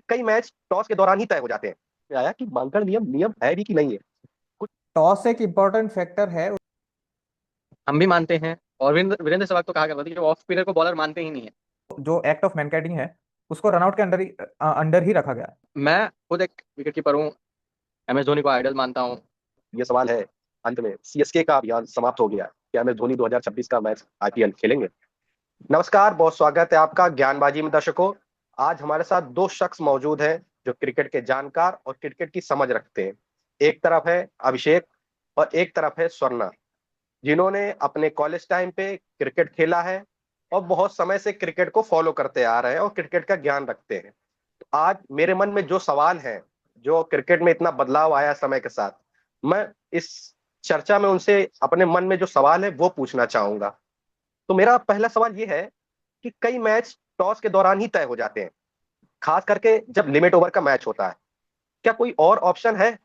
कई match toss के दौरान ही तय हो जाते हैं। आया कि मांकड़ नियम नियम है भी कि नहीं है कुछ। टॉस एक इम्पोर्टेंट फैक्टर है। हम भी मानते हैं। और वीरेंद्र वीरेंद्र सहवाग तो कहा करता था कि ऑफ स्पिनर को बॉलर मानते ही नहीं है। जो एक्ट ऑफ मैनकैटिंग है उसको रनआउट के अंडर ही रखा गया है। मैं खुद एक विकेट कीपर हूँ। MS धोनी को आइडल मानता हूँ। ये सवाल है अंत में, सीएसके का अभियान समाप्त हो गया, क्या एम एस धोनी 2026 का मैच आईपीएल खेलेंगे? नमस्कार, बहुत स्वागत है आपका ज्ञानबाजी में दर्शकों। आज हमारे साथ दो शख्स मौजूद हैं जो क्रिकेट के जानकार और क्रिकेट की समझ रखते हैं। एक तरफ है अभिषेक और एक तरफ है स्वर्णा, जिन्होंने अपने कॉलेज टाइम पे क्रिकेट खेला है और बहुत समय से क्रिकेट को फॉलो करते आ रहे हैं और क्रिकेट का ज्ञान रखते हैं। तो आज मेरे मन में जो सवाल है, जो क्रिकेट में इतना बदलाव आया समय के साथ, मैं इस चर्चा में उनसे अपने मन में जो सवाल है वो पूछना चाहूंगा। तो मेरा पहला सवाल ये है कि कई मैच टॉस के दौरान ही तय हो जाते हैं, खास करके जब लिमिट ओवर का मैच होता है। क्या कोई और ऑप्शन है?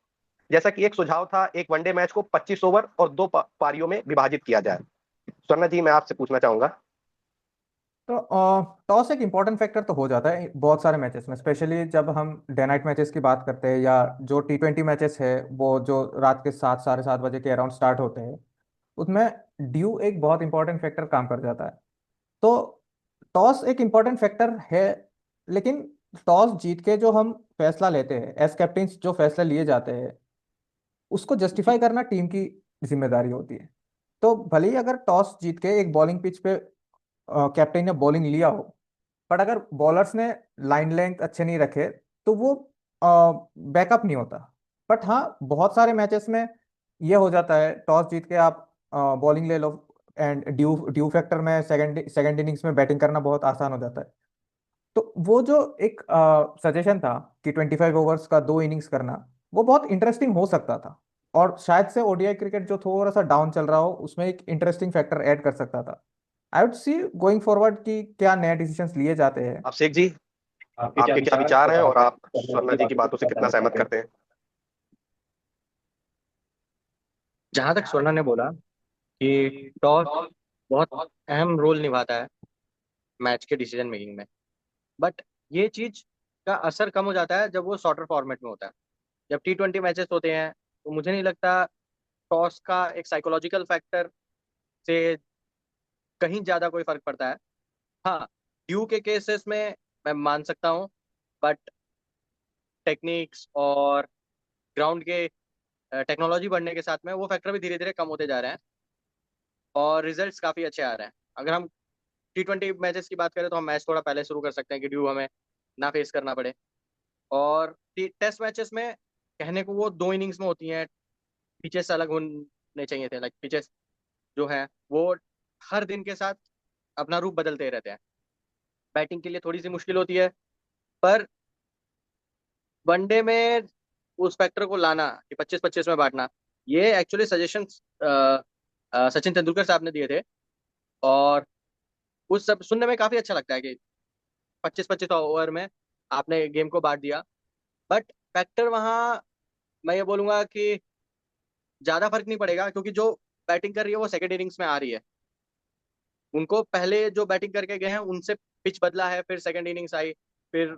जैसा कि एक सुझाव था, एक वनडे मैच को 25 ओवर और दो पारियों में विभाजित किया जाए। स्वर्णा जी, मैं आपसे पूछना चाहूंगा। तो टॉस एक इम्पोर्टेंट फैक्टर तो हो जाता है बहुत सारे मैचेस में, स्पेशली जब हम डे नाइट मैचेस की बात करते हैं या जो T20 मैचेस है वो जो रात के 7 साढ़े 7 बजे के अराउंड स्टार्ट होते हैं। उसमें ड्यू एक बहुत इंपॉर्टेंट फैक्टर काम कर जाता है। तो टॉस एक इम्पॉर्टेंट फैक्टर है, लेकिन टॉस जीत के जो हम फैसला लेते हैं एज कैप्टन, जो फैसला लिए जाते हैं उसको जी। जस्टिफाई करना टीम की जिम्मेदारी होती है। तो भले ही अगर टॉस जीत के एक बॉलिंग पिच पे कैप्टन ने बॉलिंग लिया हो, बट अगर बॉलर्स ने लाइन लेंथ अच्छे नहीं रखे तो वो बैकअप नहीं होता। बट हाँ, बहुत सारे मैचेस में ये हो जाता है, टॉस जीत के आप बॉलिंग ले लो एंड ड्यू ड्यू फैक्टर में सेकंड सेकंड इनिंग्स में बैटिंग करना बहुत आसान हो जाता है। तो वो जो एक सजेशन था कि 25 ओवर्स का 2 इनिंग्स करना, वो बहुत इंटरेस्टिंग हो सकता था। और शायद से ओडीआई क्रिकेट जो थोड़ा सा डाउन चल रहा हो उसमें एक इंटरेस्टिंग फैक्टर ऐड कर सकता था। I would see going forward कि क्या नए डिसीजंस लिए जाते हैं। अभिषेक जी, आपके क्या आपके क्या विचार विचार और हैं आप और आप स्वर्णा जी स्वर्णा की जी की बातों से बातों से कितना कितना सहमत सहमत करते हैं? करते हैं? जहां तक स्वर्णा ने बोला कि टॉस बहुत अहम रोल निभाता है मैच के डिसीजन मेकिंग में, बट ये चीज का असर कम हो जाता है जब वो शॉर्टर फॉर्मेट में होता है। जब T20 मैचेस होते हैं तो मुझे नहीं लगता टॉस का एक साइकोलॉजिकल फैक्टर से कहीं ज्यादा कोई फर्क पड़ता है। हाँ, ड्यू के केसेस में मैं मान सकता हूँ, बट टेक्निक्स और ग्राउंड के टेक्नोलॉजी बढ़ने के साथ में वो फैक्टर भी धीरे धीरे कम होते जा रहे हैं और रिजल्ट्स काफी अच्छे आ रहे हैं। अगर हम T20 मैचेस की बात करें तो हम मैच थोड़ा पहले शुरू कर सकते हैं कि ड्यू हमें ना फेस करना पड़े। और टेस्ट मैचेस में कहने को वो 2 इनिंग्स में होती हैं, पिचेस अलग होने चाहिए थे। लाइक पिचेस जो है वो हर दिन के साथ अपना रूप बदलते रहते हैं। बैटिंग के लिए थोड़ी सी मुश्किल होती है, पर वनडे में उस फैक्टर को लाना कि 25-25 में बांटना, ये एक्चुअली सजेशन सचिन तेंदुलकर साहब ने दिए थे। और उस सब सुनने में काफी अच्छा लगता है कि 25-25 ओवर में आपने गेम को बांट दिया। बट फैक्टर वहाँ मैं ये बोलूंगा कि ज्यादा फर्क नहीं पड़ेगा, क्योंकि जो बैटिंग कर रही है वो सेकंड इनिंग्स में आ रही है। उनको पहले जो बैटिंग करके गए हैं उनसे पिच बदला है, फिर सेकंड इनिंग्स आई, फिर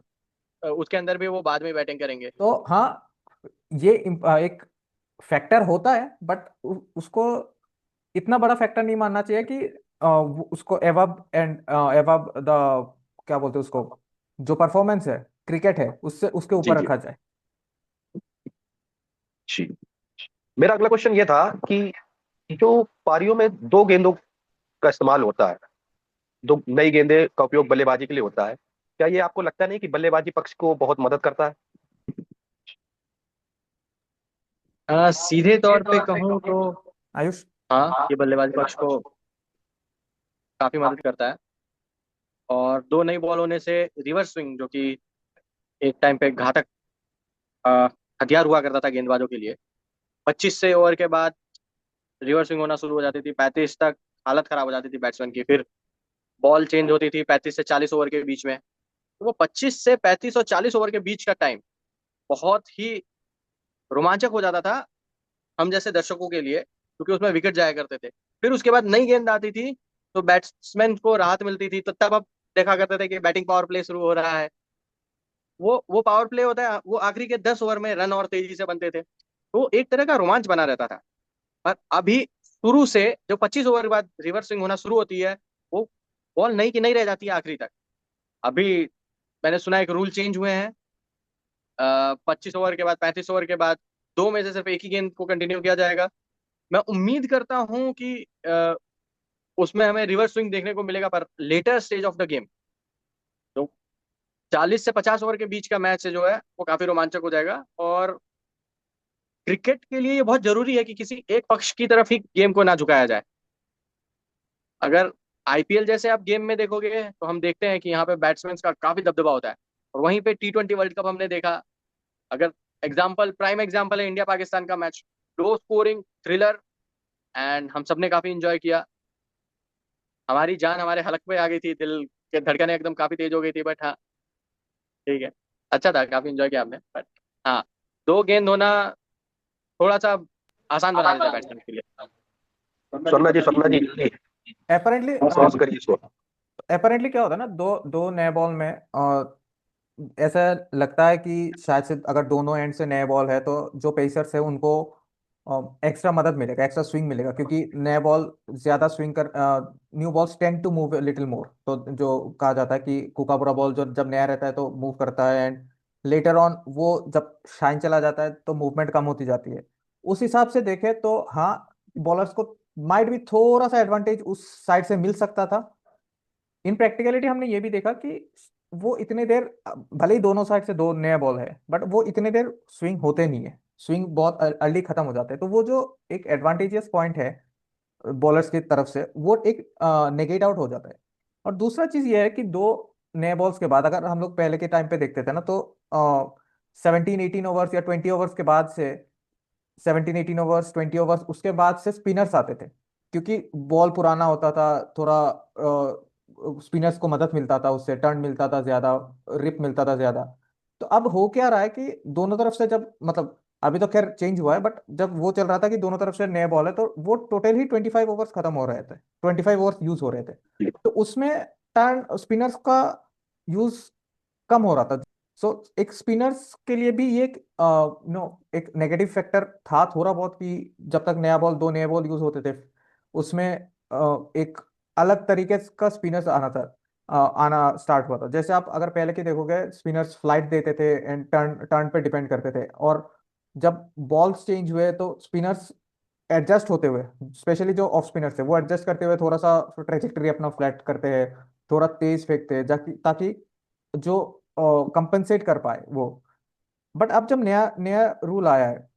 उसके अंदर भी वो बाद में बैटिंग करेंगे। तो हाँ, ये एक फैक्टर होता है, बट उसको इतना बड़ा फैक्टर नहीं मानना चाहिए कि उसको एवब एंड एवब द, क्या बोलते हैं उसको, जो परफॉर्मेंस है क्रिकेट है उससे उसके जी ऊपर जी रखा जाए। जी। मेरा अगला क्वेश्चन ये था कि जो पारियों में दो गेंदों का इस्तेमाल होता है, दो नई गेंदे का उपयोग बल्लेबाजी के लिए होता है, क्या ये आपको लगता नहीं कि बल्लेबाजी पक्ष को बहुत मदद करता है? सीधे तौर पे कहूँ तो आयुष। हाँ, ये बल्लेबाजी पक्ष को काफी मदद करता है। और दो नई बॉल होने से रिवर्स स्विंग, जो कि एक टाइम पे घातक अ, हथियार हुआ करता था गेंदबाजों के लिए, 25 से ओवर के बाद रिवर्स स्विंग होना शुरू हो जाती थी। 35 तक हालत खराब हो जाती थी बैट्समैन की। फिर बॉल चेंज होती थी 35 से 40 ओवर के बीच में। तो वो 25 से 35 और 40 ओवर के बीच का टाइम बहुत ही रोमांचक हो जाता था हम जैसे दर्शकों के लिए, क्योंकि उसमें विकेट जाया करते थे। फिर उसके बाद नई गेंद आती थी तो बैट्समैन को राहत मिलती थी, तो तब अब देखा करते थे कि बैटिंग पावर प्ले शुरू हो रहा है। वो पावर प्ले होता है, वो आखिरी के 10 ओवर में रन और तेजी से बनते थे, तो एक तरह का रोमांच बना रहता था। पर अभी शुरू से जो 25 ओवर के बाद रिवर्स स्विंग होना शुरू होती है, वो बॉल नहीं की नहीं रह जाती है आखिरी तक। अभी मैंने सुना है कि रूल चेंज हुए हैं, 25 ओवर के बाद, 35 ओवर के बाद दो में से सिर्फ एक ही गेंद को कंटिन्यू किया जाएगा। मैं उम्मीद करता हूं कि उसमें हमें रिवर्स स्विंग देखने को मिलेगा, पर later stage of the game जो 40 से 50 ओवर के बीच का मैच जो है वो काफी रोमांचक हो जाएगा। और क्रिकेट के लिए ये बहुत जरूरी है कि किसी एक पक्ष की तरफ ही गेम को ना झुकाया जाए। अगर आईपीएल जैसे आप गेम में देखोगे तो हम देखते हैं कि यहाँ पे बैट्समैन का काफी दबदबा होता है, और वहीं पे T20 वर्ल्ड कप हमने देखा। अगर प्राइम एग्जाम्पल है इंडिया पाकिस्तान का match, low scoring thriller, and हम सबने काफी इंजॉय किया। हमारी जान हमारे हलक पे आ गई थी, दिल के धड़कनें एकदम काफी तेज हो गई थी। बट हाँ, ठीक है, अच्छा था, काफी इंजॉय किया आपने। बट हाँ, दो गेंद होना थोड़ा सा आसान बना देता है बैट्समैन के लिए। स्वप्ना जी जी, अपेरेंटली पॉज करिए इसको। अपेरेंटली क्या होता है ना, दो दो नए बॉल में ऐसा लगता है कि शायद से अगर दोनों एंड से नए बॉल है तो जो पेसर्स है उनको एक्स्ट्रा मदद मिलेगा, एक्स्ट्रा स्विंग मिलेगा, क्योंकि नए बॉल ज्यादा स्विंग कर, new balls tend to move little more. तो जो कहा जाता है कि कुकाबुरा बॉल जो जब नया रहता है तो मूव करता है, एंड लेटर ऑन वो जब शाइन चला जाता है तो मूवमेंट कम होती जाती है। उस हिसाब से देखें तो हाँ, बॉलर्स को माइट भी थोड़ा सा एडवांटेज उस साइड से मिल सकता था। इन प्रैक्टिकलिटी हमने ये भी देखा कि वो इतने देर, भले ही दोनों साइड से दो नया बॉल है, बट वो इतने देर स्विंग होते नहीं है, स्विंग बहुत अर्ली खत्म हो जाते हैं। तो वो जो एक एडवांटेजियस पॉइंट है बॉलर्स की तरफ से, वो एक नेगेट आउट हो जाता है। और दूसरा चीज ये है कि दो नए बॉल्स के बाद, अगर हम लोग पहले के टाइम पे देखते थे ना, तो 17-18 ओवर्स या 20 ओवर्स के बाद से, 17-18 ओवर्स, 20 ओवर्स उसके बाद से स्पिनर्स आते थे, क्योंकि बॉल पुराना होता था, थोड़ा स्पिनर्स को मदद मिलता था, उससे टर्न मिलता था ज्यादा, रिप मिलता था ज्यादा। तो अब हो क्या रहा है कि दोनों तरफ से जब, मतलब अभी तो खैर चेंज हुआ है, बट जब वो चल रहा था कि दोनों तरफ से नए बॉल है, तो वो टोटल ही 25 ओवर्स खत्म हो रहे थे, 25 ओवर्स यूज हो रहे थे। तो उसमें टर्न स्पिनर्स का यूज कम हो रहा था। सो एक स्पिनर्स के लिए भी ये एक नो एक नेगेटिव फैक्टर था थोड़ा बहुत, कि जब तक दो नए बॉल यूज होते थे, उसमें एक अलग तरीके का स्पिनर्स आना था, आना स्टार्ट हुआ था। जैसे आप अगर पहले के देखोगे, स्पिनर्स फ्लाइट देते थे एंड टर्न टर्न पे डिपेंड करते थे, और जब बॉल्स चेंज हुए तो स्पिनर्स एडजस्ट होते हुए, स्पेशली जो ऑफ स्पिनर्स थे, वो एडजस्ट करते हुए थोड़ा सा ट्रेजेक्टरी अपना फ्लैट करते हैं, थोड़ा तेज फेंकते हैं, ताकि जो कंपनसेट कर पाए वो। बट अब जब नया नया रूल आया है,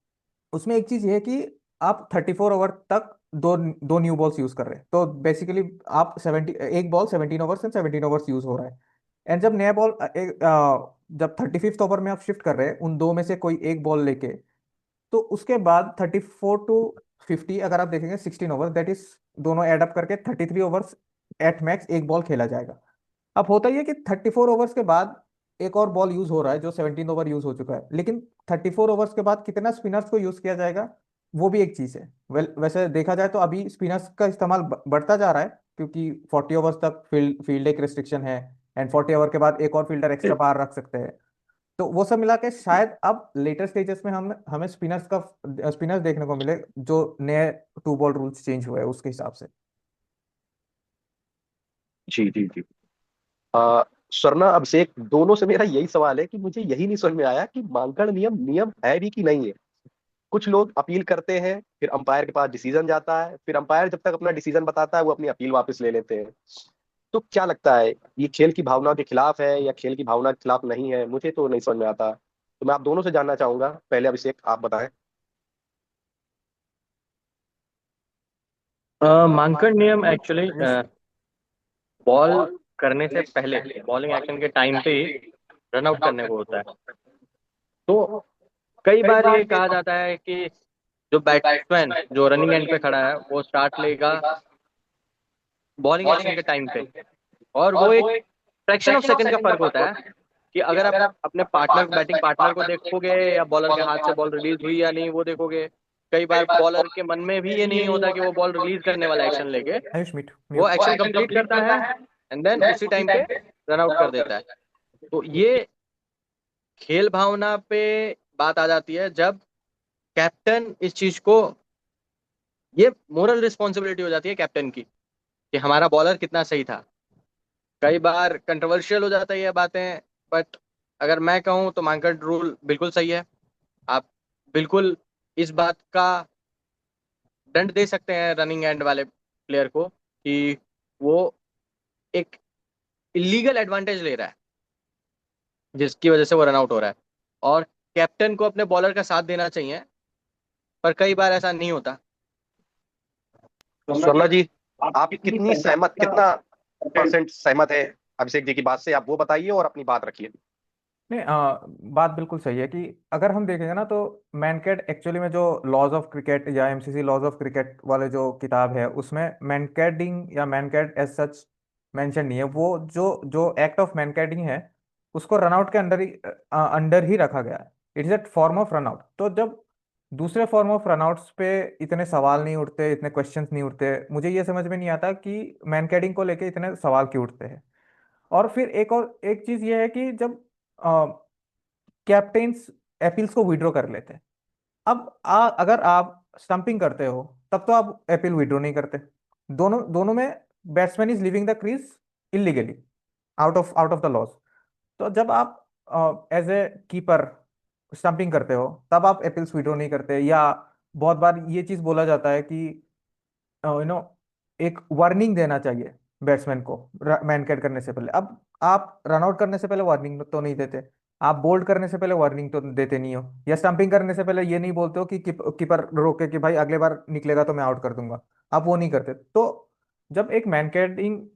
उसमें एक चीज ये है कि आप 34 ओवर तक दो दो न्यू बॉल्स यूज कर रहे हैं, तो बेसिकली आप 70, एक ball 17 overs and 17 overs use हो रहा है। एंड जब नया बॉल जब 35th ओवर में आप शिफ्ट कर रहे हैं उन दो में से कोई एक बॉल लेके, तो उसके बाद 34-50, अगर आप देखेंगे 16 ओवर, दैट इज दोनों एड अप करके 33 ओवर्स एट मैक्स एक बॉल खेला जाएगा। अब होता ही है कि 34 ओवर्स के बाद एक और बॉल यूज हो रहा है जो 17 ओवर यूज हो चुका है, लेकिन 34 ओवर्स के बाद कितना स्पिनर्स को यूज किया जाएगा, वो भी एक चीज है। वैसे देखा जाए तो अभी स्पिनर्स का इस्तेमाल बढ़ता जा रहा है, क्योंकि 40 ओवर्स तक फील्ड एक रिस्ट्रिक्शन है, एंड 40 ओवर के बाद एक और फील्डर एक्स्ट्रा बाहर रख सकते हैं। तो वो सब मिला के शायद अब लेटर स्टेजेस में हम हमें स्पिनर्स देखने को मिले, जो नए टू बॉल रूल्स चेंज हुए हैं उसके हिसाब से। जी जी जी। आ, स्वर्णा अभिषेक, दोनों से मेरा यही सवाल है कि मुझे यही नहीं समझ में आया कि मांकड़ नियम नियम है भी कि नहीं है। कुछ लोग अपील करते हैं, फिर अंपायर के पास डिसीजन जाता है, फिर अंपायर जब तक अपना डिसीजन बताता है वो अपनी अपील वापस ले लेते हैं। तो क्या लगता है, ये खेल की भावना के खिलाफ है या खेल की भावना के खिलाफ नहीं है? मुझे तो नहीं समझ में आता। तो मैं आप दोनों से जानना चाहूंगा। पहले अभिषेक आप बताएं। मांकड़ नियम एक्चुअली बॉल करने से पहले, बॉलिंग एक्शन के टाइम पे ही रन आउट करने को होता है। तो कई बार ये कहा जाता है कि जो बैट्समैन जो रनिंग एंड पे खड़ा है वो स्टार्ट लेगा बॉलिंग एक्शन के टाइम पे, और वो एक फ्रैक्शन ऑफ सेकंड का फर्क होता है कि अगर आप अपने बैटिंग पार्टनर को देखोगे या बॉलर के हाथ से बॉल रिलीज हुई या नहीं वो देखोगे। कई बार बॉलर के मन में भी ये नहीं होता कि वो बॉल रिलीज करने वाला एक्शन लेके आयुष मिट वो म्यूट। एक्शन कंप्लीट करता है, एंड देन उसी टाइम पे रन आउट कर देता है। तो ये खेल भावना पे बात आ जाती है जब कैप्टन इस चीज को, ये मोरल रिस्पॉन्सिबिलिटी हो जाती है कैप्टन की कि हमारा बॉलर कितना सही था। कई बार कंट्रोवर्शियल हो जाता है ये बातें, बट अगर मैं कहूँ तो मार्केट रूल बिल्कुल सही है। आप बिल्कुल इस बात का दंड दे सकते हैं रनिंग एंड वाले प्लेयर को कि वो एक इलीगल एडवांटेज ले रहा है जिसकी वजह से वो रन आउट हो रहा है, और कैप्टन को अपने बॉलर का साथ देना चाहिए, पर कई बार ऐसा नहीं होता। स्वर्णा जी, आप कितनी सहमत, कितना परसेंट सहमत है अभिषेक जी की बात से? आप वो बताइए और अपनी बात रखिए। नहीं, बात बिल्कुल सही है कि अगर हम देखेंगे ना तो मैनकैट एक्चुअली में जो लॉज ऑफ क्रिकेट या एमसीसी लॉज ऑफ क्रिकेट वाले जो किताब है उसमें मैनकैटिंग या मैनकैट एज सच मेंशन नहीं है। वो जो जो एक्ट ऑफ मैनकैटिंग है उसको रनआउट के अंडर ही रखा गया है। It is a form of run out. तो जब दूसरे फॉर्म ऑफ रनआउट्स पे इतने सवाल नहीं उठते, इतने क्वेश्चंस नहीं उठते, मुझे ये समझ में नहीं आता कि मैनकैटिंग को लेके इतने सवाल क्यों उठते हैं। और एक चीज ये है कि जब कैप्टेन्स अपील्स को विड्रॉ कर लेते हैं। अब अगर आप स्टंपिंग करते हो तब तो आप अपील विड्रॉ नहीं करते। दोनों दोनों में batsman is leaving the crease illegally, out of the loss. तो जब आप एज ए कीपर स्टंपिंग करते हो तब आप अपील्स विड्रॉ नहीं करते। या बहुत बार ये चीज बोला जाता है कि एक वार्निंग देना चाहिए बैट्समैन को मैन कैट करने से पहले। अब आप रन आउट करने से पहले वार्निंग तो नहीं देते, आप बोल्ड करने से पहले वार्निंग तो देते नहीं हो, या स्टंपिंग करने से पहले ये नहीं बोलते हो कि कीपर रोके कि भाई अगले बार निकलेगा तो मैं आउट कर दूंगा। आप वो नहीं करते। तो जब एक मैन कैटिंग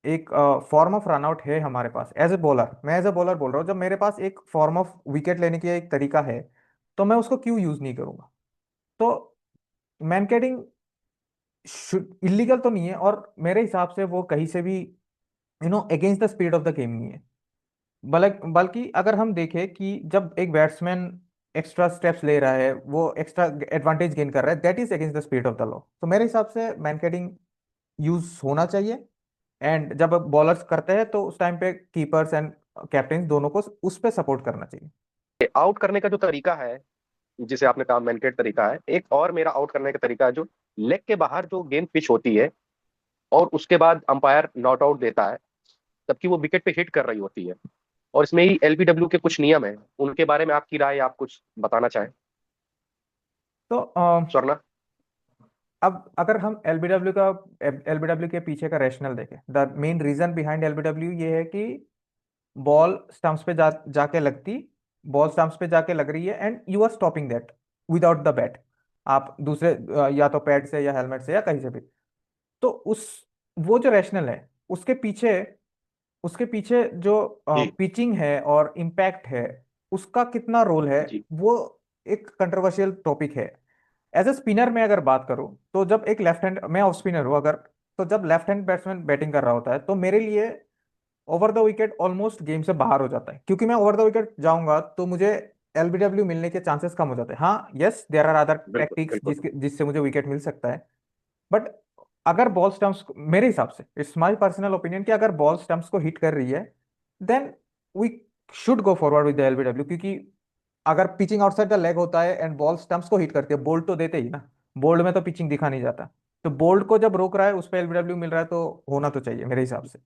एक फॉर्म ऑफ रन आउट है हमारे पास एज ए बॉलर, मैं एज ए बॉलर बोल रहा हूँ, जब मेरे पास एक फॉर्म ऑफ विकेट लेने की एक तरीका है तो मैं उसको क्यों यूज नहीं करूंगा। तो मैन कैटिंग इलीगल तो नहीं है, और मेरे हिसाब से वो कहीं से भी against the spirit of the game नहीं है। बल्कि अगर हम देखें कि जब एक बैट्समैन एक्स्ट्रा स्टेप्स ले रहा है, वो एक्स्ट्रा एडवांटेज गेन कर रहा है, that is against the spirit of the law. तो मेरे हिसाब से मैनकेटिंग यूज होना चाहिए। एंड जब बॉलर्स करते हैं तो उस टाइम पे कीपर्स एंड कैप्टन दोनों को उस पे सपोर्ट करना चाहिए। आउट करने का जो तरीका है, जिसे आपने कहा मैनकेट तरीका है, एक और मेरा आउट करने का तरीका है जो लेग के बाहर जो गेंद पिच होती है और उसके बाद अंपायर नॉट आउट देता है, जबकि वो विकेट पे हिट कर रही होती है। और इसमें ही एलबीडब्ल्यू के कुछ नियम है, उनके बारे में आपकी राय, आप कुछ बताना चाहें तो स्वर्णा? अब अगर हम एलबीडब्ल्यू के पीछे का रैशनल देखें, the main reason behind LBW ये है कि बॉल स्टंप्स पे जाके लगती, बॉल स्टंप्स पे जाके लग रही है and you are stopping that without the bat. आप दूसरे या तो पैड से या हेलमेट से या कहीं से भी। तो उस वो जो रैशनल है उसके पीछे जो जी पिचिंग है और इम्पैक्ट है उसका कितना रोल है, जी वो एक कंट्रोवर्शियल टॉपिक है। एज ए स्पिनर में अगर बात करूं तो जब एक लेफ्ट हैंड, मैं ऑफ स्पिनर हूं अगर, तो जब लेफ्ट हैंड बैट्समैन बैटिंग कर रहा होता है तो मेरे लिए over the wicket almost game से बाहर हो जाता है, क्योंकि मैं ओवर द विकेट जाऊंगा तो मुझे एलबीडब्ल्यू मिलने के चांसेस कम हो जाते हैं। हाँ, यस, देयर आर अदर बिल्कुल टेक्टिक्स बिल्कुल। जिससे मुझे विकेट मिल सकता है। बट अगर बॉल स्टंप्स, मेरे हिसाब से इट्स माय पर्सनल ओपिनियन, कि अगर बॉल स्टंप्स को हिट कर रही है then we should go forward with the LBW. क्योंकि अगर पिचिंग आउटसाइड द लेग होता है एंड बॉल स्टंप्स को हिट करती है, बोल्ड तो देते ही ना, बोल्ड में तो पिचिंग दिखा नहीं जाता। तो बोल्ड को जब रोक रहा है उस पर एलबीडब्ल्यू मिल रहा है तो होना तो चाहिए मेरे हिसाब से।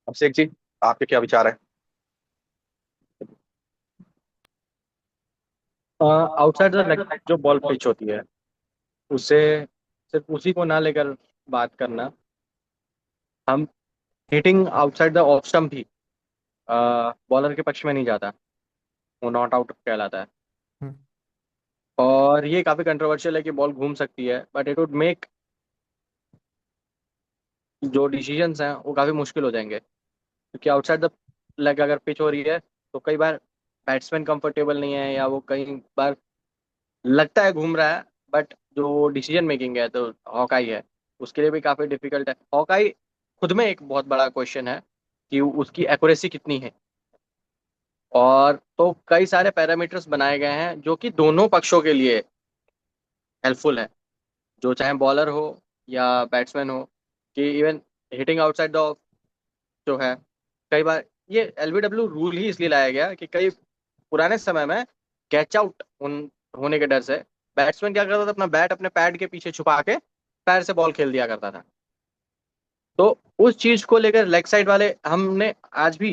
अभिषेक जी, आपके क्या विचार है? आउटसाइड द लेग जो बॉल पिच होती है, उसे सिर्फ उसी को ना लेकर बात करना, हम hitting outside the off stump भी बॉलर के पक्ष में नहीं जाता, वो नॉट आउट कहलाता है। हम्म। और ये काफी कंट्रोवर्शियल है कि बॉल घूम सकती है, बट इट वुड मेक जो डिसीजंस हैं वो काफी मुश्किल हो जाएंगे, क्योंकि आउटसाइड द लेग अगर पिच हो रही है तो कई बार बैट्समैन कंफर्टेबल नहीं है, या वो कई बार लगता है घूम रहा है, बट जो डिसीजन मेकिंग है तो हॉकाई है, उसके लिए भी काफी डिफिकल्ट है। हॉकाई खुद में एक बहुत बड़ा क्वेश्चन है कि उसकी एक्यूरेसी कितनी है। और तो कई सारे पैरामीटर्स बनाए गए हैं जो कि दोनों पक्षों के लिए हेल्पफुल है, जो चाहे बॉलर हो या बैट्समैन हो, कि इवन हिटिंग आउटसाइड द जो है, कई बार ये एलबीडब्ल्यू रूल ही इसलिए लाया गया कि कई पुराने समय में कैच आउट होने के डर से बैट्समैन क्या करता था, अपना बैट अपने पैड के पीछे छुपा के पैर से बॉल खेल दिया करता था। तो उस चीज को लेकर लेग साइड वाले हमने आज भी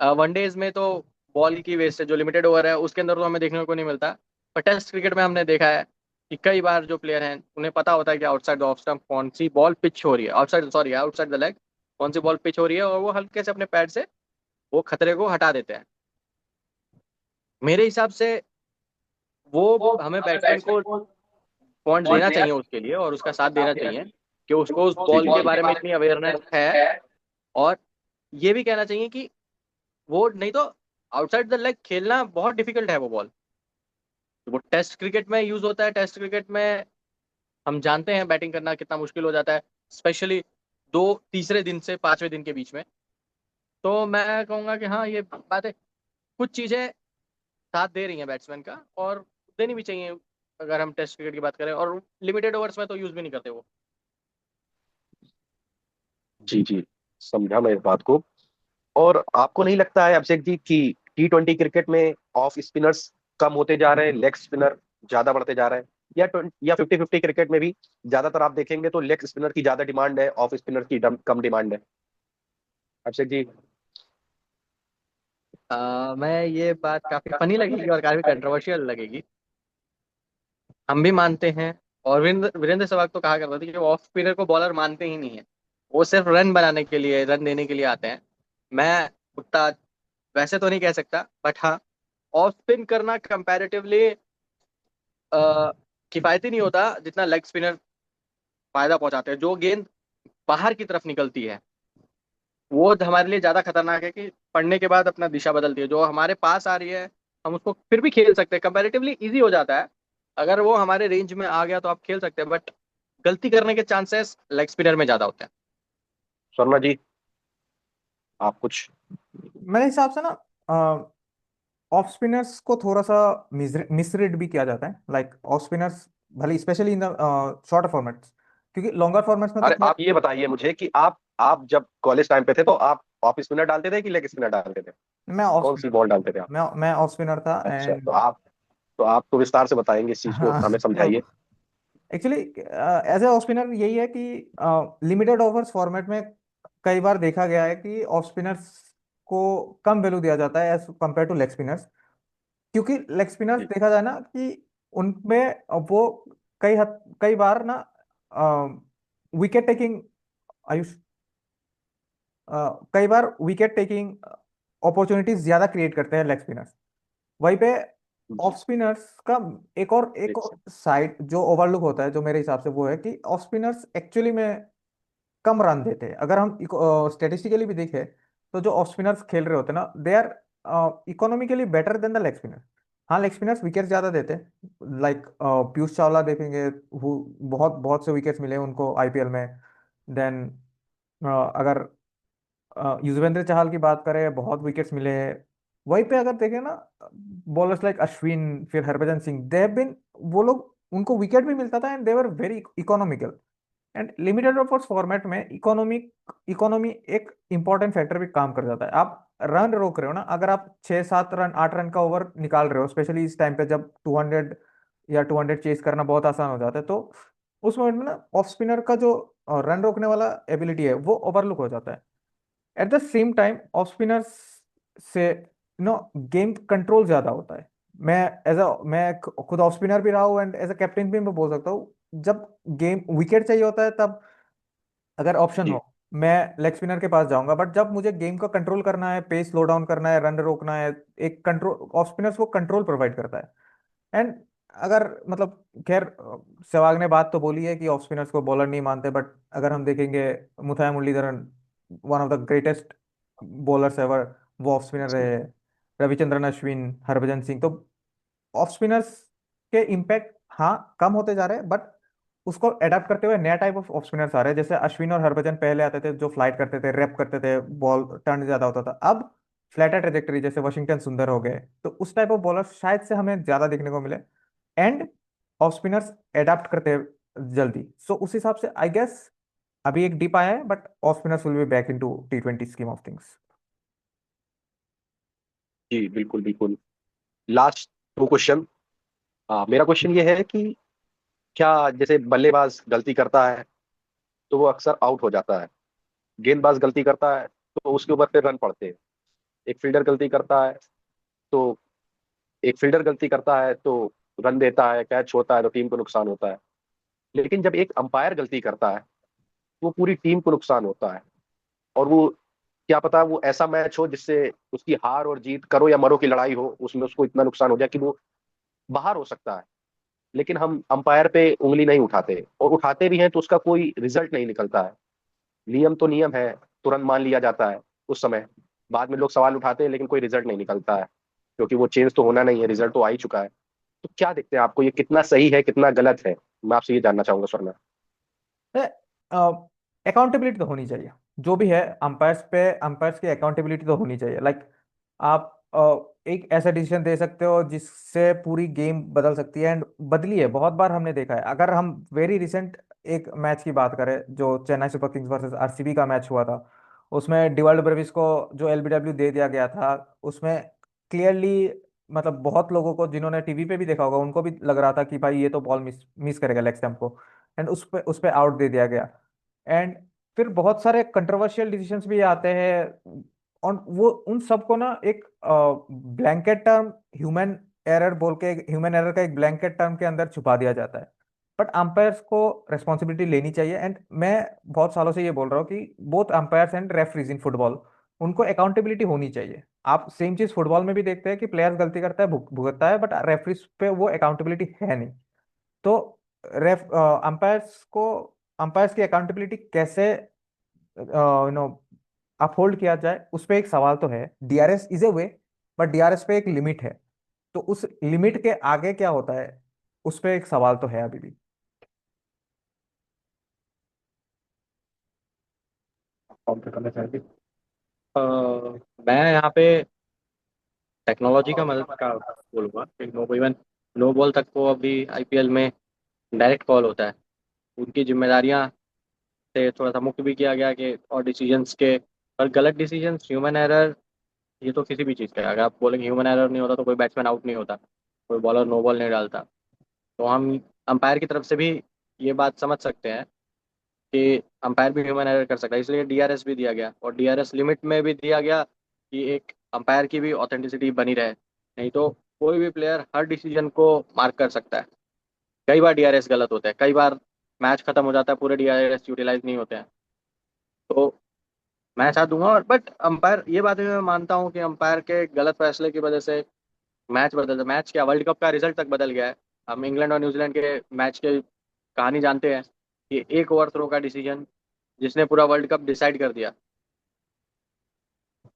वनडेज में तो बॉल की वेस्टेज जो लिमिटेड ओवर है उसके अंदर तो हमें देखने को नहीं मिलता, पर टेस्ट क्रिकेट में हमने देखा है कि कई बार जो प्लेयर हैं उन्हें पता होता है कि आउटसाइड द ऑफ स्टंप कौन सी बॉल पिच हो रही है, outside sorry outside the leg कौन सी बॉल पिच हो रही है, और वो हल्के से अपने पैड से वो खतरे को हटा देते हैं। मेरे हिसाब से वो हमें बैट्समैन को पॉइंट्स देना चाहिए उसके लिए और उसका साथ देना चाहिए कि उसको उस जी बॉल जी के बारे में इतनी अवेयरनेस है। और ये भी कहना चाहिए कि वो नहीं तो आउटसाइड द लेग खेलना बहुत डिफिकल्ट है वो बॉल। वो टेस्ट क्रिकेट में यूज होता है, टेस्ट क्रिकेट में हम जानते हैं बैटिंग करना कितना मुश्किल हो जाता है, स्पेशली दो तीसरे दिन से पांचवें दिन के बीच में। तो मैं कहूंगा कि हाँ ये बातें कुछ चीजें साथ दे रही हैं बैट्समैन का, और देनी भी चाहिए अगर हम टेस्ट क्रिकेट की बात करें, और लिमिटेड ओवर्स में तो यूज भी नहीं करते वो। जी जी, समझा मैं इस बात को। और आपको नहीं लगता है अभिषेक जी कि T20 क्रिकेट में ऑफ स्पिनर्स कम होते जा रहे हैं, लेग स्पिनर ज्यादा बढ़ते जा रहे हैं? या 50-50 क्रिकेट में भी ज्यादातर आप देखेंगे तो लेग स्पिनर की ज्यादा डिमांड है, ऑफ स्पिनर की कम डिमांड है? अभिषेक जी। मैं ये बात काफी फनी लगेगी और काफी कंट्रोवर्शियल लगेगी। हम भी मानते हैं, और वीरेंद्र वीरेंद्र सहवाग तो कहा करते थे कि वो ऑफ स्पिनर को बॉलर मानते ही नहीं है, वो सिर्फ रन बनाने के लिए रन देने के लिए आते हैं। मैं उतना वैसे तो नहीं कह सकता, बट हाँ ऑफ स्पिन करना कंपैरेटिवली किफायती नहीं होता जितना लेग स्पिनर फायदा पहुंचाते हैं। जो गेंद बाहर की तरफ निकलती है वो हमारे लिए ज्यादा खतरनाक है कि पढ़ने के बाद अपना दिशा बदलती है। जो हमारे पास आ रही है हम उसको फिर भी खेल सकते हैं, कंपैरेटिवली इजी हो जाता है। अगर वो हमारे रेंज में आ गया तो आप खेल सकते हैं, बट गलती करने के चांसेस लेग स्पिनर में ज्यादा होते हैं। शर्मा जी, आप कुछ? मेरे हिसाब से ना ऑफ स्पिनर्स को थोड़ा सा मिसरीड भी किया जाता है। लाइक ऑफ स्पिनर्स भले specially in the shorter formats, क्योंकि लॉन्गर फॉर्मेट्स में तो अरे खैर आप ये बताइए मुझे कि आप जब कॉलेज टाइम पे थे तो आप ऑफ स्पिनर डालते थे कि लेग स्पिनर डालते थे? मैं ऑफ कौन सी स्पिनर बॉल डालते थे आप? मैं ऑफ स्पिनर था। अच्छा, एंड तो आप तो विस्तार से बताएंगे इस चीज को, हाँ हमें तो समझाइए। Actually as a off spinner यही है कि लिमिटेड ओवर्स फॉर्मेट में कई बार देखा गया है कि ऑफ स्पिनर्स को कम वैल्यू दिया जाता है as compare to leg spinners. क्योंकि लेग स्पिनर्स जी देखा जाए ना कि उनमें वो कई बार ना विकेट टेकिंग, आयुष, कई बार विकेट टेकिंग अपॉर्चुनिटीज ज्यादा क्रिएट करते हैं लेग स्पिनर्स। वहीं पे ऑफ जी, स्पिनर्स का एक और साइड जो ओवरलुक होता है, जो मेरे हिसाब से वो है कि ऑफ स्पिनर्स एक्चुअली में कम रन देते हैं। अगर हम स्टेटिस्टिकली भी देखें तो जो ऑफ स्पिनर्स खेल रहे होते हैं ना, they are economically better than the leg spinner. हाँ, लेग स्पिनर्स विकेट ज्यादा देते हैं। लाइक पीयूष चावला देखेंगे, वो बहुत बहुत से विकेट्स मिले उनको आईपीएल में। देन अगर युजवेंद्र चहल की बात करें, बहुत विकेट्स मिले हैं। वहीं पे अगर देखें ना, बॉलर्स लाइक अश्विन, फिर Harbhajan Singh, they have been, वो लोग, उनको विकेट भी मिलता था and they were very economical. And limited overs format में इकोनॉमी एक इंपॉर्टेंट फैक्टर भी काम कर जाता है। आप रन रोक रहे हो ना, अगर आप 6-7 रन 8 रन का ओवर निकाल रहे हो, स्पेशली इस टाइम पे जब 200 या 200 चेस करना बहुत आसान हो जाता है, तो उस मोमेंट में ना ऑफ स्पिनर का जो रन रोकने वाला एबिलिटी है वो ओवरलुक हो जाता है। Eight the same time off spinners से गेम कंट्रोल ज्यादा होता है। मैं खुद ऑफ स्पिनर भी रहा हूँ एंड एज अ कैप्टन भी मैं बोल सकता हूँ, जब गेम विकेट चाहिए होता है तब अगर ऑप्शन हो जी मैं लेग स्पिनर के पास जाऊंगा। बट जब मुझे गेम को कंट्रोल करना है, पेस स्लो डाउन करना है, रन रोकना है, एक कंट्रोल ऑफ स्पिनर्स वो कंट्रोल प्रोवाइड करता है। एंड अगर मतलब खैर सहवाग ने बात तो बोली है कि ऑफ स्पिनर्स को बॉलर नहीं मानते, बट अगर हम देखेंगे Muttiah Muralitharan, one of the greatest bowlers ever, वो ऑफ स्पिनर जी रहे हैं। रविचंद्रन अश्विन, हरभजन सिंह, तो ऑफ स्पिनर्स के इम्पैक्ट हाँ कम होते जा रहे हैं, बट उसको अडेप्ट करते हुए नया टाइप ऑफ स्पिनर्स आ रहे हैं। जैसे अश्विन और हरभजन पहले आते थे जो फ्लाइट करते थे, रैप करते थे, बॉल टर्न ज्यादा होता था। अब फ्लैटर ट्रेजेक्टरी जैसे वाशिंगटन सुंदर हो गए, तो उस टाइप ऑफ बॉलर शायद से हमें ज्यादा देखने को मिले। एंड ऑफ स्पिनर्स अडेप्ट करते हैं जल्दी। सो उस हिसाब से आई गेस अभी एक डिप आया है, but off spinners will be back into T20 scheme of things. जी बिल्कुल बिल्कुल। Last two question. मेरा क्वेश्चन ये है कि क्या जैसे बल्लेबाज गलती करता है तो वो अक्सर आउट हो जाता है, गेंदबाज गलती करता है तो उसके ऊपर फिर रन पड़ते हैं, एक फील्डर गलती करता है तो एक फील्डर गलती करता है तो रन देता है, कैच होता है तो टीम को नुकसान होता है। लेकिन जब एक अंपायर गलती करता है वो पूरी टीम को नुकसान होता है। और वो क्या पता वो ऐसा मैच हो जिससे उसकी हार और जीत, करो या मरो की लड़ाई हो, उसमें उसको इतना नुकसान हो जाए कि वो बाहर हो सकता है। लेकिन हम अंपायर पे उंगली नहीं उठाते, और उठाते भी हैं तो उसका कोई रिजल्ट नहीं निकलता है। नियम तो नियम है, तुरंत मान लिया जाता है उस समय, बाद में लोग सवाल उठाते हैं लेकिन कोई रिजल्ट नहीं निकलता है, क्योंकि वो चेंज तो होना नहीं है, रिजल्ट तो आ ही चुका है। तो क्या देखते हैं आपको ये कितना सही है कितना गलत है? मैं आपसे ये जानना चाहूंगा स्वर्णा। अकाउंटेबिलिटी तो होनी चाहिए। जो भी है, अंपायर्स की अकाउंटेबिलिटी तो होनी चाहिए। लाइक आप एक ऐसा डिसीजन दे सकते हो जिससे पूरी गेम बदल सकती है, एंड बदली है, बहुत बार हमने देखा है। अगर हम वेरी रिसेंट एक मैच की बात करें, जो Chennai super Kings versus RCB का मैच हुआ था, उसमें डिवाल्ड ब्रेविस को जो एलबीडब्ल्यू दे दिया गया था, उसमें क्लियरली, मतलब बहुत लोगों को जिन्होंने टीवी पे भी देखा होगा उनको भी लग रहा था कि भाई ये तो बॉल मिस मिस करेगा लेग स्टंप को, एंड उस पे आउट दे दिया गया। एंड फिर बहुत सारे कंट्रोवर्शियल डिसीजंस भी आते हैं, और वो उन सबको ना एक ब्लैंकेट टर्म ह्यूमन एरर बोल के, ह्यूमन एरर का एक ब्लैंकेट टर्म के अंदर छुपा दिया जाता है। बट अंपायर्स को रेस्पॉन्सिबिलिटी लेनी चाहिए, एंड मैं बहुत सालों से ये बोल रहा हूँ कि both umpires and referees in football, उनको अकाउंटेबिलिटी होनी चाहिए। आप सेम चीज फुटबॉल में भी देखते हैं कि प्लेयर्स गलती करता है, भुगतता है, बट रेफरीज पे वो अकाउंटेबिलिटी है नहीं। तो रेफ अंपायर्स की अकाउंटेबिलिटी कैसे नो अपहोल्ड किया जाए, उस पे एक सवाल तो है। DRS is a way, but DRS पे एक लिमिट है। तो उस लिमिट के आगे क्या होता है, उस पे एक सवाल तो है अभी भी। कौन सा करना चाहेंगे? अ, मैं यहाँ पे टेक्नोलॉजी का मदद का बोलूँगा कि नो इवन नो बॉल तक को अभी आईपीएल में डायरेक्ट कॉल होता है। उनकी जिम्मेदारियां से थोड़ा सा मुक्त भी किया गया कि और डिसीजंस के, और गलत डिसीजंस, ह्यूमन एरर, ये तो किसी भी चीज़ का है। अगर आप बोलेंगे ह्यूमन एरर नहीं होता तो कोई बैट्समैन आउट नहीं होता, कोई बॉलर नो बॉल नहीं डालता। तो हम अंपायर की तरफ से भी ये बात समझ सकते हैं कि अंपायर भी ह्यूमन एरर कर सकता है, इसलिए डीआरएस भी दिया गया, और डीआरएस लिमिट में भी दिया गया कि एक अंपायर की भी ऑथेंटिसिटी बनी रहे। नहीं तो कोई भी प्लेयर हर डिसीजन को मार्क कर सकता है। कई बार डीआरएस गलत होता है, कई बार मैच खत्म हो जाता है, पूरे डीआरएस यूटिलाइज नहीं होते हैं। तो मैं साथ दूंगा, और बट अंपायर, ये बात भी मैं मानता हूँ कि अंपायर के गलत फैसले की वजह से मैच क्या, वर्ल्ड कप का रिजल्ट तक बदल गया है। हम इंग्लैंड और न्यूजीलैंड के मैच के कहानी जानते हैं कि एक ओवर थ्रो का डिसीजन जिसने पूरा वर्ल्ड कप डिसाइड कर दिया।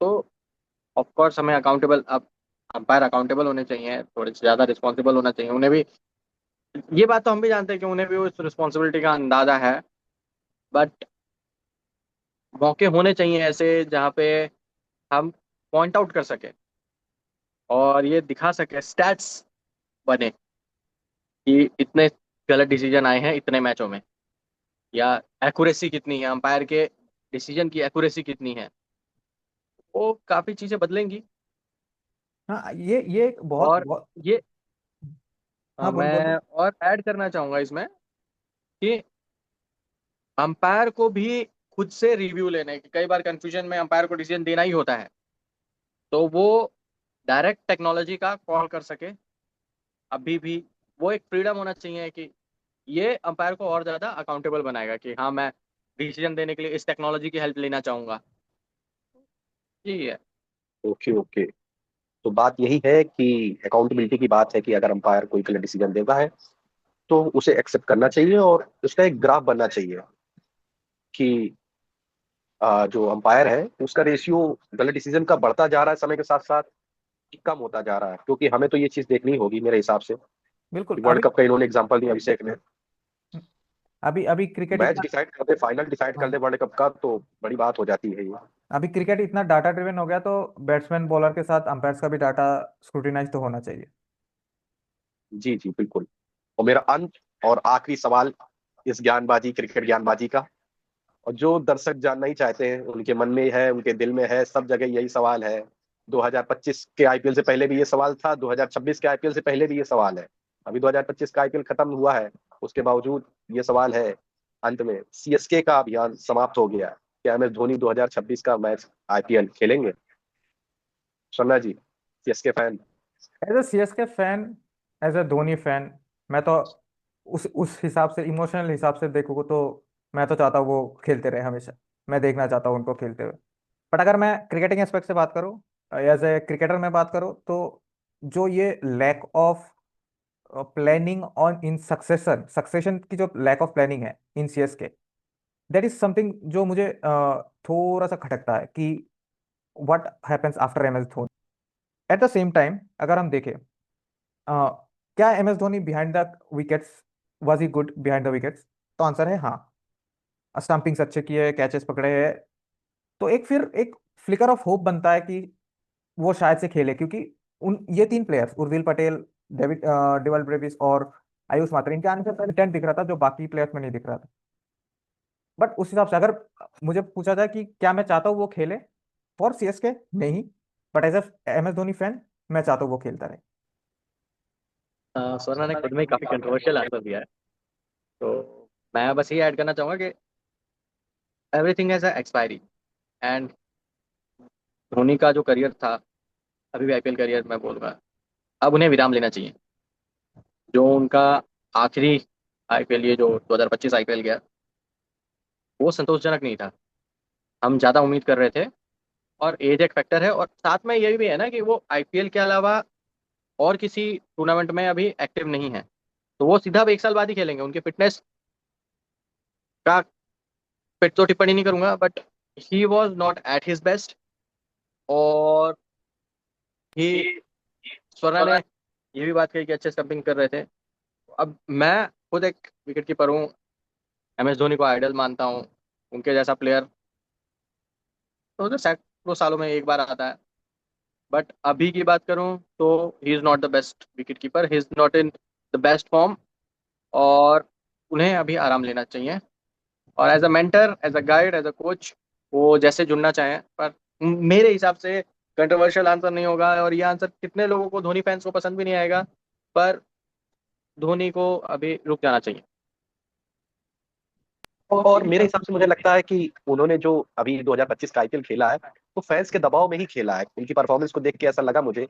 तो ऑफ कोर्स हमें अकाउंटेबल, अब अंपायर अकाउंटेबल होने चाहिए, थोड़े से ज़्यादा रिस्पॉन्सिबल होना चाहिए उन्हें भी। ये बात तो हम भी जानते हैं कि उन्हें भी उस रिस्पॉन्सिबिलिटी का अंदाजा है। बट मौके होने चाहिए ऐसे जहाँ पे हम पॉइंट आउट कर सके और ये दिखा सके, स्टैट्स बने कि इतने गलत डिसीजन आए हैं इतने मैचों में, या एक्यूरेसी कितनी है अंपायर के डिसीजन की, एक्यूरेसी कितनी है। वो काफ़ी चीज़ें बदलेंगी। हाँ, ये एक बहुत और बहुत। ये हाँ, बोलिए मैं बोलिए। और ऐड करना चाहूंगा इसमें कि अंपायर को भी खुद से रिव्यू लेने की, कई बार कंफ्यूजन में अंपायर को डिसीजन देना ही होता है, तो वो डायरेक्ट टेक्नोलॉजी का कॉल कर सके। अभी भी वो एक फ्रीडम होना चाहिए कि ये अंपायर को और ज़्यादा अकाउंटेबल बनाएगा कि हाँ, मैं डिसीजन देने के लिए इस टेक्नोलॉजी की हेल्प लेना चाहूंगा। यही है। Okay okay. तो बात यही है कि अकाउंटेबिलिटी की बात है कि अगर अंपायर कोई गलत डिसीजन देता है तो उसे एक्सेप्ट करना चाहिए, और उसका एक ग्राफ बनना चाहिए कि जो अंपायर है उसका रेशियो गलत डिसीजन का बढ़ता जा रहा है समय के साथ साथ कि कम होता जा रहा है, क्योंकि हमें तो ये चीज देखनी होगी मेरे हिसाब से। बिल्कुल। वर्ल्ड अभी कप का इन्होंने एग्जांपल दिया अभिषेक ने, अभी अभी क्रिकेट मैच इतना। डिसाइड कर दे, फाइनल डिसाइड कर हाँ, दे वर्ल्ड कप का, तो बड़ी बात हो जाती है ये। अभी क्रिकेट इतना डाटा ड्रिवन हो गया, तो बैट्समैन बॉलर के साथ अंपायर्स का भी डाटा स्क्रूटिनाइज तो होना चाहिए। जी जी बिल्कुल। और मेरा अंत और आखिरी सवाल इस ज्ञानबाजी, क्रिकेट ज्ञानबाजी का, और जो दर्शक जानना ही चाहते हैं, उनके मन में है, उनके दिल में है, सब जगह यही सवाल है 2025 के आईपीएल से पहले भी ये सवाल था, 2026 के आईपीएल से पहले भी ये सवाल है, अभी 2025 का आईपीएल खत्म हुआ है, उसके बावजूद ये सवाल है। अंत में सीएसके का अभियान समाप्त हो गया, क्या एम एस धोनी 2026 का मैच आईपीएल खेलेंगे? Sona ji, CSK fan. As a CSK fan, as a Dhoni fan, मैं तो उस हिसाब से, इमोशनल हिसाब से देखूँ तो मैं तो चाहता हूँ वो खेलते रहे हमेशा। मैं देखना चाहता हूँ उनको खेलते हुए। बट अगर मैं क्रिकेटिंग एस्पेक्ट से बात करूँ, एज ए क्रिकेटर में बात करूँ, तो जो ये lack of planning on in succession succession की जो लैक ऑफ प्लानिंग है in CSK, that is something जो मुझे थोड़ा सा खटकता है कि what happens after M S Dhoni. At the same time अगर हम देखें, क्या M S Dhoni behind the wickets, was he good behind the wickets? तो आंसर है हाँ। स्टंपिंग्स अच्छे किए, कैचेस पकड़े हैं, तो एक फिर एक फ्लिकर ऑफ होप बनता है कि वो शायद से खेले, क्योंकि उन ये तीन players, Urvil Patel, David dual Brevis और आयुष मात्रा, इनके आने से पहले इंटेंट दिख रहा था जो बाकी प्लेयर्स में नहीं दिख रहा था। बट उस हिसाब से अगर मुझे पूछा जाए कि क्या मैं चाहता हूँ वो खेले फॉर सीएसके, नहीं। But as M S Dhoni fan, मैं चाहता हूँ वो खेलता रहे। स्वर्ण ने खुद में ही काफी कंट्रोवर्शियल आंसर दिया है, तो मैं बस ये ऐड करना चाहूंगा कि everything has a expiry, and Dhoni का जो करियर था, अभी भी आईपीएल करियर मैं बोलूंगा, अब उन्हें विराम लेना चाहिए। जो उनका आखिरी आईपीएल, ये जो 2025 आईपीएल गया, वो संतोषजनक नहीं था। हम ज्यादा उम्मीद कर रहे थे, और एज एक फैक्टर है, और साथ में ये भी है ना कि वो आईपीएल के अलावा और किसी टूर्नामेंट में अभी एक्टिव नहीं है, तो वो सीधा अब 1 साल बाद ही खेलेंगे। उनकी फिटनेस का फिट तो टिप्पणी नहीं करूंगा, but he was not at his best. और ही स्वरा ने ये भी बात कही कि अच्छे स्टंपिंग कर रहे थे। अब मैं खुद एक विकेट कीपर हूँ, एम एस धोनी को आइडल मानता हूँ। उनके जैसा प्लेयर तो सैकड़ों सालों में एक बार आता है। बट अभी की बात करूँ तो he is not the best wicket keeper, he is not in the best form, और उन्हें अभी आराम लेना चाहिए। और as a mentor, as a guide, as a coach, वो जैसे जुड़ना चाहें। पर मेरे हिसाब से कंट्रोवर्शियल आंसर नहीं होगा, और ये आंसर कितने लोगों को, धोनी फैंस को पसंद भी नहीं आएगा, पर धोनी को अभी रुक जाना चाहिए। और मेरे हिसाब से मुझे लगता है कि उन्होंने जो अभी 2025 का आईपीएल खेला है, तो फैंस के दबाव में ही खेला है। उनकी परफॉर्मेंस को देख के ऐसा लगा मुझे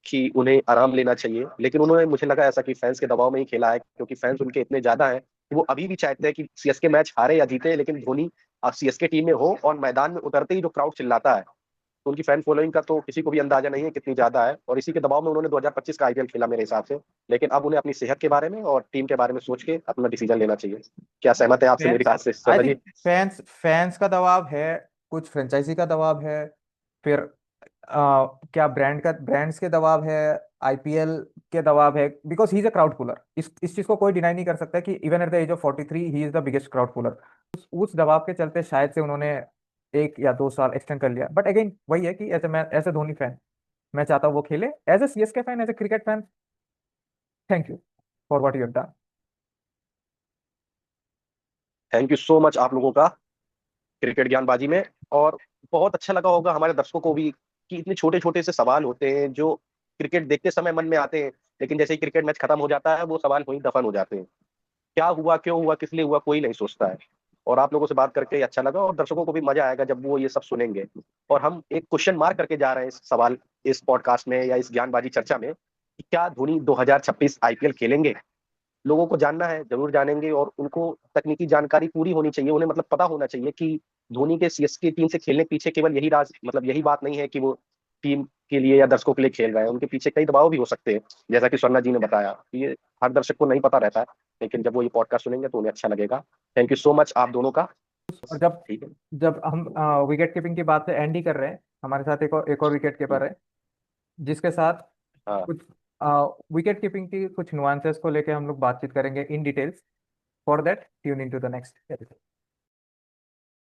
कि उन्हें आराम लेना चाहिए, लेकिन उन्होंने, मुझे लगा ऐसा कि फैंस के दबाव में ही खेला है, क्योंकि फैंस उनके इतने ज्यादा हैं कि वो अभी भी चाहते हैं कि सीएसके मैच हारे या जीते, लेकिन धोनी सीएसके टीम में हो, और मैदान में उतरते ही जो क्राउड चिल्लाता है, तो उनकी फैन फॉलोइंग का तो किसी को भी अंदाजा नहीं है कितनी ज्यादा है। और इसी के दबाव में उन्होंने 2025 का आईपीएल खेला मेरे हिसाब से। लेकिन अब उन्हें अपनी सेहत के बारे में और टीम के बारे में सोच के अपना डिसीजन लेना चाहिए। क्या सहमत है आपसे मेरी फैंस, बात से आई सोना जी? थिंक फैंस का दबाव है, कुछ फ्रेंचाइजी का दबाव है, फिर क्या ब्रांड्स के दबाव है, आईपीएल के दबाव है, because he is a crowd puller. इस चीज को कोई डिनाई नहीं कर सकता कि even at the age of 43 he is the biggest crowd puller. उस दबाव के चलते शायद से उन्होंने 1 या 2 साल एक्सटेंड कर लिया। बट अगेन वही है कि एज ए धोनी फैन, मैं चाहता हूँ वो खेले। As a CSK fan, as a cricket fan, thank you for what you have done. Thank you so much आप लोगों का क्रिकेट ज्ञानबाजी में। और बहुत अच्छा लगा होगा हमारे दर्शकों को भी कि इतने छोटे छोटे से सवाल होते हैं जो क्रिकेट देखते समय मन में आते हैं, लेकिन जैसे ही क्रिकेट मैच खत्म हो जाता है वो सवाल वहीं दफन हो जाते हैं। क्या हुआ, क्यों हुआ, किस लिए हुआ, कोई नहीं सोचता है। और आप लोगों से बात करके अच्छा लगा, और दर्शकों को भी मजा आएगा जब वो ये सब सुनेंगे। और हम एक क्वेश्चन मार्क करके जा रहे हैं इस सवाल, इस पॉडकास्ट में या इस ज्ञानबाजी चर्चा में, कि क्या धोनी 2026 आईपीएल खेलेंगे? लोगों को जानना है, जरूर जानेंगे। और उनको तकनीकी जानकारी पूरी होनी चाहिए, उन्हें मतलब पता होना चाहिए कि धोनी के सीएसके टीम से खेलने के पीछे केवल यही राज, मतलब यही बात नहीं है कि वो टीम के लिए या दर्शकों के लिए खेल रहे हैं। उनके पीछे कई दबाव भी हो सकते हैं, जैसा कि स्वर्णा जी ने बताया। ये हर दर्शक को नहीं पता रहता है, लेकिन जब वो ये पॉडकास्ट सुनेंगे तो उन्हें अच्छा लगेगा। थैंक यू सो मच आप दोनों का। और जब ठीक है। जब हम विकेट कीपिंग की बात से एंड ही कर रहे हैं, हमारे साथ एक और विकेट कीपर है जिसके साथ हाँ। कुछ विकेट कीपिंग की कुछ नुआंसेस को लेके हम लोग बातचीत करेंगे in details. For that tune in to the next episode.